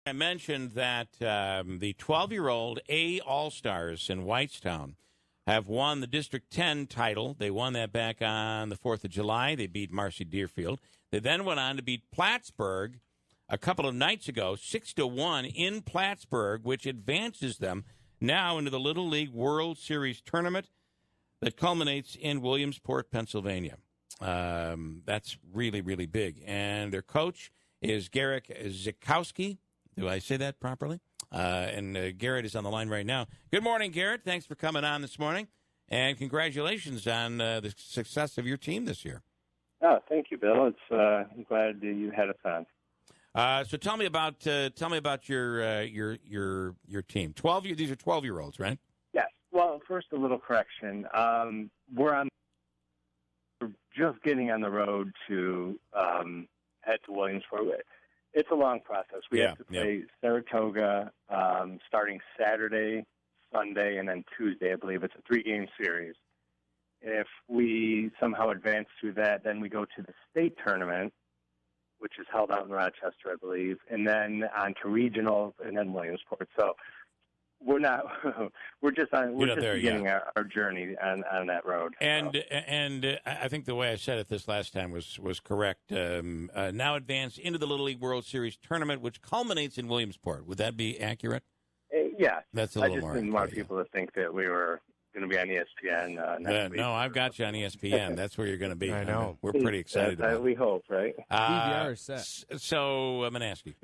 I mentioned that the 12-year-old A All-Stars in Whitestown have won the District 10 title. They won that back on the 4th of July. They beat Marcy Deerfield. They then went on to beat Plattsburgh a couple of nights ago, 6-1 in Plattsburgh, which advances them now into the Little League World Series tournament that culminates in Williamsport, Pennsylvania. That's really, really big. And their coach is Garrett Zykowski. Do I say that properly? And Garrett is on the line right now. Good morning, Garrett. Thanks for coming on this morning. And congratulations on the success of your team this year. Oh, thank you, Bill. I'm glad you had us on. So tell me about your team. 12. These are 12-year-olds, right? Yes. Well, first a little correction. We're just getting on the road to head to Williamsport. It's a long process. We have to play Saratoga starting Saturday, Sunday, and then Tuesday, I believe. It's a 3-game series. If we somehow advance through that, then we go to the state tournament, which is held out in Rochester, I believe, and then on to regional, and then Williamsport. So we're just beginning our journey on that road. And I think the way I said it this last time was correct. Now advance into the Little League World Series tournament, which culminates in Williamsport. Would that be accurate? Yeah. That's a little more. I just didn't want people to think that we were going to be on ESPN next week. No, I've got you on ESPN. That's where you're going to be. I know. We're pretty excited about it. We hope, right? DVR is set. So I'm going to ask you.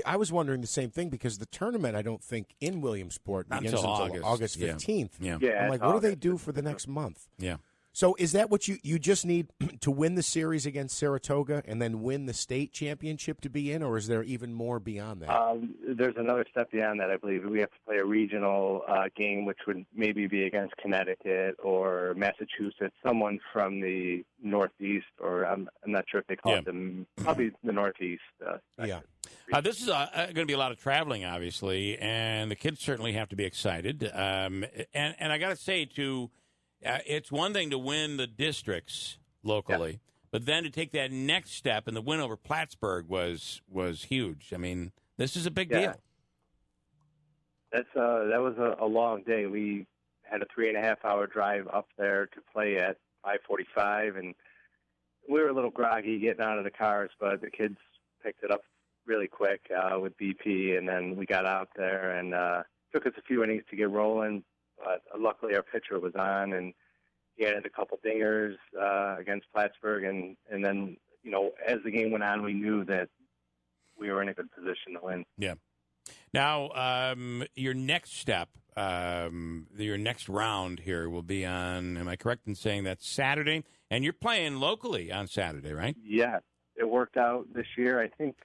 I was wondering the same thing because the tournament, I don't think, in Williamsport begins until August 15th. Yeah. I'm like, what do they do for the next month? Yeah. So is that what you just need to win the series against Saratoga and then win the state championship to be in, or is there even more beyond that? There's another step beyond that, I believe. We have to play a regional game, which would maybe be against Connecticut or Massachusetts, someone from the Northeast, or I'm not sure if they call it probably the Northeast. This is going to be a lot of traveling, obviously, and the kids certainly have to be excited. And I got to say, too, it's one thing to win the districts locally, but then to take that next step, and the win over Plattsburgh was huge. I mean, this is a big deal. That was a long day. We had a 3.5-hour drive up there to play at 5:45, and we were a little groggy getting out of the cars, but the kids picked it up really quick with BP, and then we got out there, and took us a few innings to get rolling. But luckily, our pitcher was on, and he had a couple dingers against Plattsburgh. And then, as the game went on, we knew that we were in a good position to win. Yeah. Now, your next step, your next round here will be on, am I correct in saying that's Saturday? And you're playing locally on Saturday, right? Yeah. It worked out this year. I think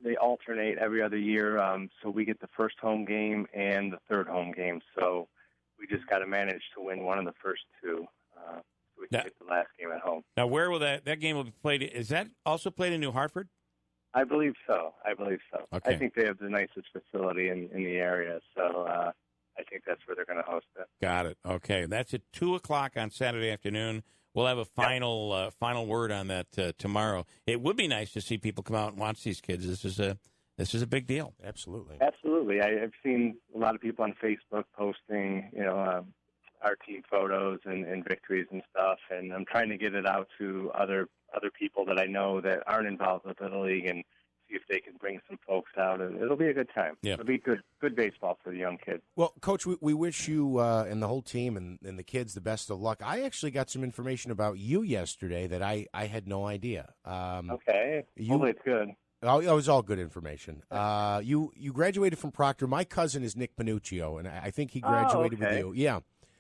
they alternate every other year, so we get the first home game and the third home game. So we just got to manage to win one of the first two, so we can get the last game at home. Now, where will that game will be played? Is that also played in New Hartford? I believe so. Okay. I think they have the nicest facility in the area, so I think that's where they're going to host it. Got it. Okay, that's at 2:00 on Saturday afternoon. We'll have a final word on that tomorrow. It would be nice to see people come out and watch these kids. This is a big deal. Absolutely. I've seen a lot of people on Facebook posting, our team photos and victories and stuff, and I'm trying to get it out to other people that I know that aren't involved with the league and see if they can bring some folks out, and it'll be a good time. Yeah. It'll be good baseball for the young kids. Well, Coach, we wish you and the whole team and the kids the best of luck. I actually got some information about you yesterday that I had no idea. Okay. Hopefully it's good. Oh, it was all good information. You graduated from Proctor. My cousin is Nick Panuccio, and I think he graduated with you. Yeah.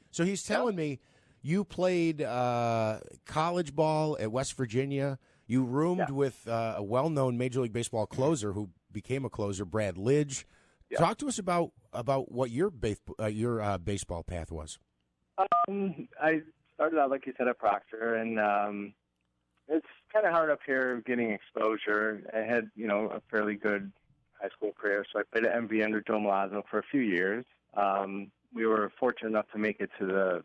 So he's telling me you played college ball at West Virginia. You roomed with a well-known Major League Baseball closer who became a closer, Brad Lidge. Yeah. Talk to us about what your baseball path was. I started out, like you said, at Proctor, and it's kind of hard up here getting exposure. I had, a fairly good high school career, so I played at MV under Joe Malazzo for a few years. We were fortunate enough to make it to the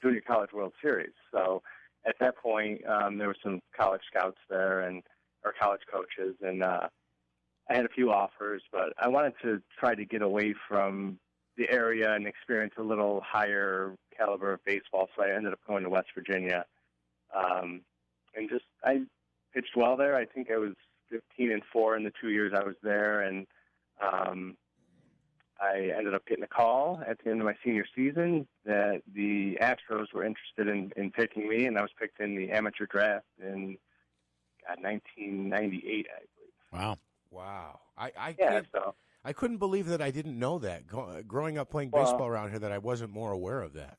Junior College World Series. So at that point, there were some college scouts there or college coaches, and I had a few offers, but I wanted to try to get away from the area and experience a little higher caliber of baseball. So I ended up going to West Virginia, and I pitched well there. I think I was 15-4 in the 2 years I was there, and I ended up getting a call at the end of my senior season that the Astros were interested in picking me, and I was picked in the amateur draft in 1998, I believe. Wow. I couldn't believe that I didn't know that. Growing up playing baseball around here, that I wasn't more aware of that.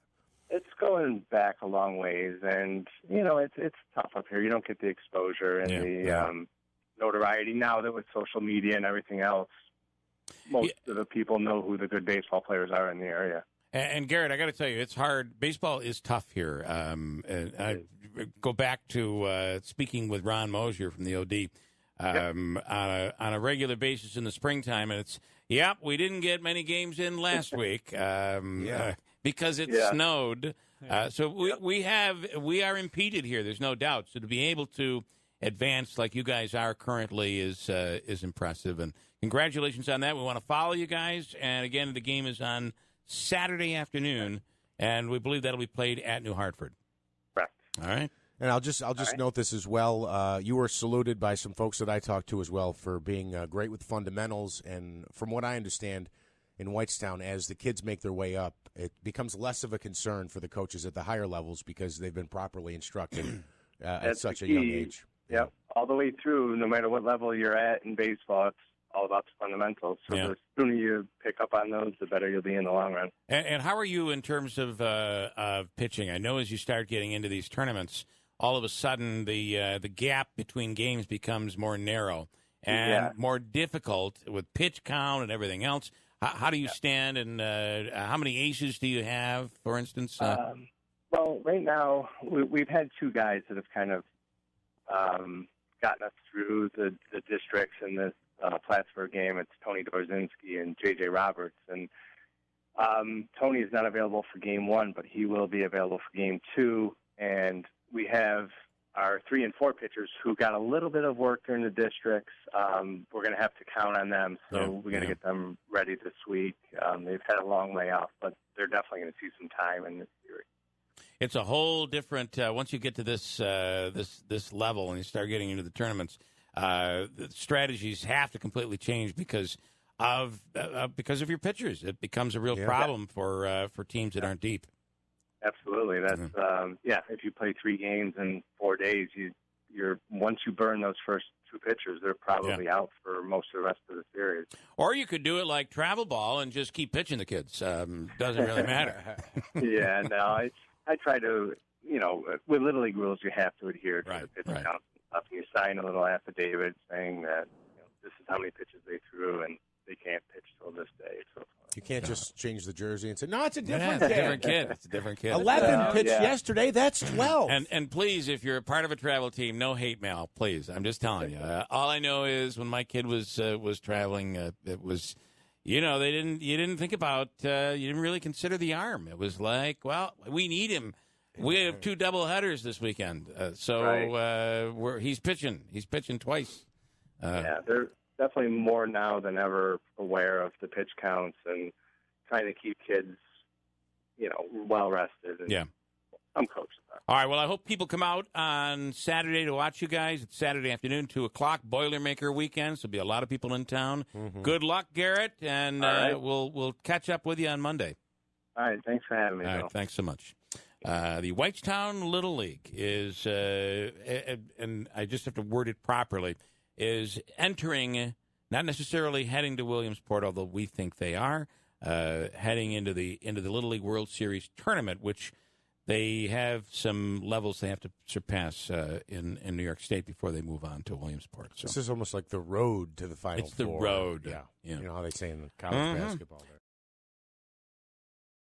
It's going back a long ways, and, it's tough up here. You don't get the exposure and notoriety now that with social media and everything else. Most of the people know who the good baseball players are in the area. And Garrett, I got to tell you, it's hard. Baseball is tough here. And I go back to speaking with Ron Mosier from the OD on a regular basis in the springtime, and it's we didn't get many games in last week because it snowed. So we are impeded here. There's no doubt. So to be able to advance like you guys are currently is impressive, and congratulations on that. We want to follow you guys, and again, the game is on Saturday afternoon, and we believe that'll be played at New Hartford. Correct. All right. And I'll just note this as well. You were saluted by some folks that I talked to as well for being great with fundamentals, and from what I understand, in Whitestown, as the kids make their way up, it becomes less of a concern for the coaches at the higher levels because they've been properly instructed at such a young age. Yep, all the way through, no matter what level you're at in baseball, it's all about the fundamentals. So the sooner you pick up on those, the better you'll be in the long run. And how are you in terms of pitching? I know as you start getting into these tournaments, all of a sudden the gap between games becomes more narrow and more difficult with pitch count and everything else. How do you stand, and how many aces do you have, for instance? Well, right now we've had two guys that have kind of gotten us through the districts in this Plattsburgh game. It's Tony Dorzinski and J.J. Roberts. And Tony is not available for Game 1, but he will be available for Game 2. And we have our 3 and 4 pitchers who got a little bit of work during the districts. We're going to have to count on them, so we're going to get them ready this week. They've had a long layoff, but they're definitely going to see some time in this series. It's a whole different. Once you get to this level and you start getting into the tournaments, the strategies have to completely change because of your pitchers. It becomes a real problem for teams that aren't deep. Absolutely. That's if you play 3 games in 4 days, you're once you burn those first 2 pitchers, they're probably out for most of the rest of the series. Or you could do it like travel ball and just keep pitching the kids. Doesn't really matter. I try to, with Little League rules, you have to adhere to the pitch count stuff. You sign a little affidavit saying that this is how many pitches they threw, and they can't pitch till this day. So you can't just change the jersey and say, no, it's a different kid. It's a different kid. 11 pitched yesterday. That's 12. And please, if you're a part of a travel team, no hate mail, please. I'm just telling you. All I know is when my kid was traveling, it was, you didn't think about, you didn't really consider the arm. It was like, well, we need him. We have 2 doubleheaders this weekend, he's pitching. He's pitching twice. They're definitely more now than ever aware of the pitch counts and trying to keep kids, well rested. And I'm coaching that. All right. Well, I hope people come out on Saturday to watch you guys. It's Saturday afternoon, 2:00, Boilermaker weekend. So there'll be a lot of people in town. Mm-hmm. Good luck, Garrett, and we'll catch up with you on Monday. All right. Thanks for having me. All right. Thanks so much. The Whitestown Little League is, and I just have to word it properly, is entering, not necessarily heading to Williamsport, although we think they are, heading into the Little League World Series tournament, which they have some levels they have to surpass in New York State before they move on to Williamsport. So this is almost like the road to the Final Four. It's the road. Yeah. You know how they say in the college basketball.